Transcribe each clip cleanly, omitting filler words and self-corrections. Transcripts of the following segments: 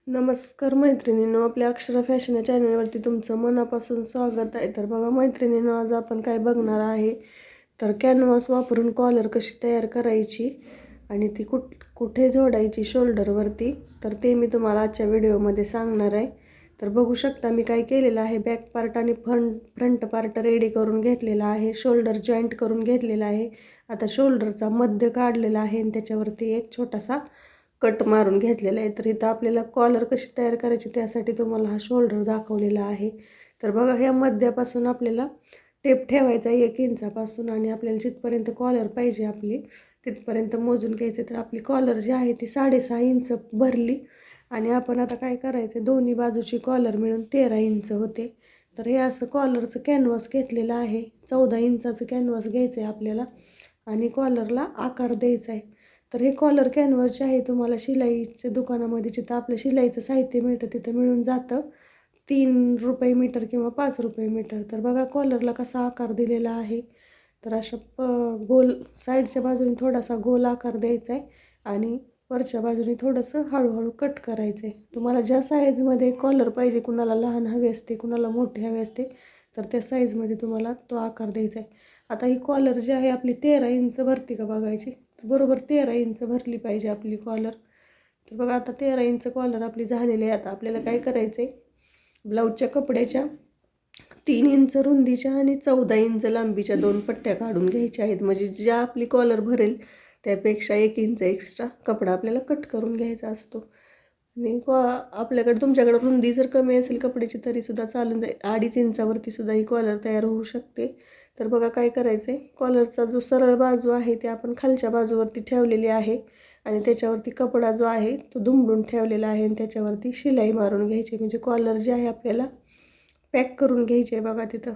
नमस्कार मैत्रिणींनो, आपल्या अक्षरा फॅशन या चॅनलवरती तुमचं मनापासून स्वागत आहे. तर बघा मैत्रिणींनो, आज आपण काय बघणार आहे तर कॅनव्हास वापरून कॉलर कशी तयार करायची आणि ती कुठे जोडायची शोल्डरवरती, तर ते मी तुम्हाला आजच्या व्हिडिओमध्ये सांगणार आहे. तर बघू शकता मी काय केलेलं आहे, बॅक पार्ट आणि फ्रंट पार्ट रेडी करून घेतलेला आहे, शोल्डर जॉईंट करून घेतलेला आहे. आता शोल्डरचा मध्य काढलेला आहे आणि त्याच्यावरती एक छोटासा कट मारून घेतलेला आहे. तर इथं आपल्याला कॉलर कशी तयार करायची त्यासाठी तुम्हाला हा शोल्डर दाखवलेला आहे. तर बघा, ह्या मध्यापासून आपल्याला टेप ठेवायचा 1 इंचापासून आणि आपल्याला जिथपर्यंत कॉलर पाहिजे आपली तिथपर्यंत मोजून घ्यायचे. तर आपली कॉलर जी आहे ती 6.5 इंच भरली आणि आपण आता काय करायचं, दोन्ही बाजूची कॉलर मिळून 13 इंच होते. तर हे असं कॉलरचं कॅनव्हास घेतलेलं आहे. 14 इंचाचं कॅनव्हास घ्यायचं आहे आपल्याला आणि कॉलरला आकार द्यायचा आहे. तर हे कॉलर कॅनव्हास जे आहे तुम्हाला शिलाईच्या दुकानामध्ये जिथं आपलं शिलाईचं साहित्य मिळतं तिथं मिळून जातं. 3 रुपये मीटर किंवा 5 रुपये मीटर. तर बघा कॉलरला कसा आकार दिलेला आहे. तर अशा गोल साईडच्या बाजूने थोडासा गोल आकार द्यायचा आहे आणि वरच्या बाजूने थोडंसं हळूहळू कट करायचं आहे. तुम्हाला ज्या साईजमध्ये कॉलर पाहिजे, कुणाला लहान हवे असते, कुणाला मोठे हवे असते, तर त्या साईजमध्ये तुम्हाला तो आकार द्यायचा आहे. आता ही कॉलर जी आहे आपली 13 इंच भरती का बघायची. बरोबर 13 इंच भरली पाहिजे आपली कॉलर. तर बघा आता 13 इंच कॉलर आपली झालेली आहे. आता आपल्याला काय करायचं आहे, ब्लाऊजच्या कपड्याच्या 3 इंच रुंदीच्या आणि 14 इंच लांबीच्या 2 पट्ट्या काढून घ्यायच्या आहेत. म्हणजे ज्या आपली कॉलर भरेल त्यापेक्षा 1 इंच एक्स्ट्रा कपडा आपल्याला कट करून घ्यायचा असतो. आणि आपल्याकडे तुमच्याकडे रुंदी जर कमी असेल कपड्याची तरीसुद्धा चालून जाईल. 2.5 इंचावरती सुद्धा ही कॉलर तयार होऊ शकते. तर बघा काय करायचं आहे, कॉलरचा जो सरळ बाजू आहे ते आपण खालच्या बाजूवरती ठेवलेली आहे आणि त्याच्यावरती कपडा जो आहे तो दुमडून ठेवलेला आहे आणि त्याच्यावरती शिलाई मारून घ्यायची. म्हणजे कॉलर जी आहे आपल्याला पॅक करून घ्यायची आहे. बघा तिथं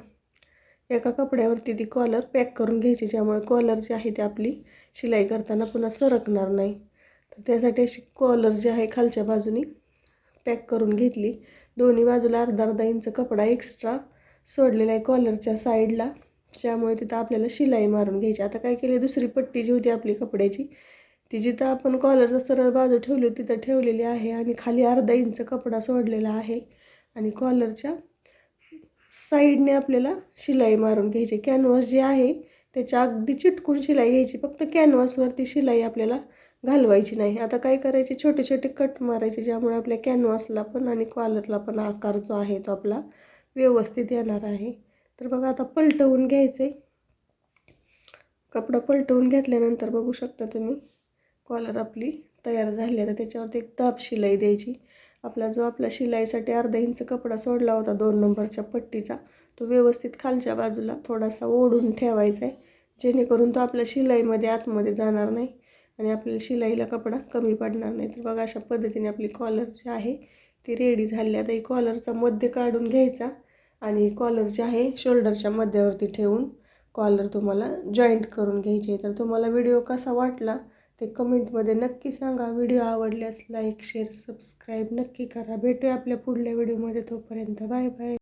एका कपड्यावरती ती कॉलर पॅक करून घ्यायची, ज्यामुळे कॉलर जी आहे ती आपली शिलाई करताना पुन्हा सरकणार नाही. तर त्यासाठी अशी कॉलर जी आहे खालच्या बाजूनी पॅक करून घेतली. दोन्ही बाजूला अर्धा इंच कपडा एक्स्ट्रा सोडलेला आहे कॉलरच्या साईडला, त्यामुळे तिथं आपल्याला शिलाई मारून घ्यायची. आता काय केले, दुसरी पट्टी जी होती आपली कपड्याची ती जिथं आपण कॉलरचा सरळ बाजू ठेवली होती तिथं ठेवलेली आहे आणि खाली अर्धा इंच कपडा सोडलेला आहे आणि कॉलरच्या साईडने आपल्याला शिलाई मारून घ्यायची. कॅनव्हास जे आहे त्याच्या अगदी चिटकून शिलाई घ्यायची, फक्त कॅनव्हासवरती शिलाई आपल्याला घालवायची नाही. आता काय करायचे, छोटे छोटे कट मारायचे, ज्यामुळे आपल्या कॅनव्हासला पण आणि कॉलरला पण आकार जो आहे तो आपला व्यवस्थित येणार आहे. तर बघा आता पलटवून घ्यायचे. कपडा पलटवून घेतल्यानंतर बघू शकता तुम्ही कॉलर आपली तयार झाली. आता त्याच्यावरती एक दाब शिलाई द्यायची. आपला शिलाईसाठी अर्धा इंच कपडा सोडला होता 2 नंबरच्या पट्टीचा, तो व्यवस्थित खालच्या बाजूला थोडासा ओढून ठेवायचा आहे, जेणेकरून तो आपल्या शिलाईमध्ये आतमध्ये जाणार नाही आणि आपल्याला शिलाईला कपडा कमी पडणार नाही. तर बघा अशा पद्धतीने आपली कॉलर जी आहे ती रेडी झाली. आता ही कॉलरचा मध्य काढून घ्यायचा आणि कॉलर जे आहे शोल्डरच्या मध्यावरती ठेवून कॉलर तुम्हाला जॉईंट करून घ्यायची. तर तुम्हाला व्हिडिओ कसा वाटला ते कमेंटमध्ये नक्की सांगा. व्हिडिओ आवडल्यास लाईक शेअर सबस्क्राईब नक्की करा. भेटूया आपल्या पुढल्या व्हिडिओमध्ये. तोपर्यंत बाय बाय.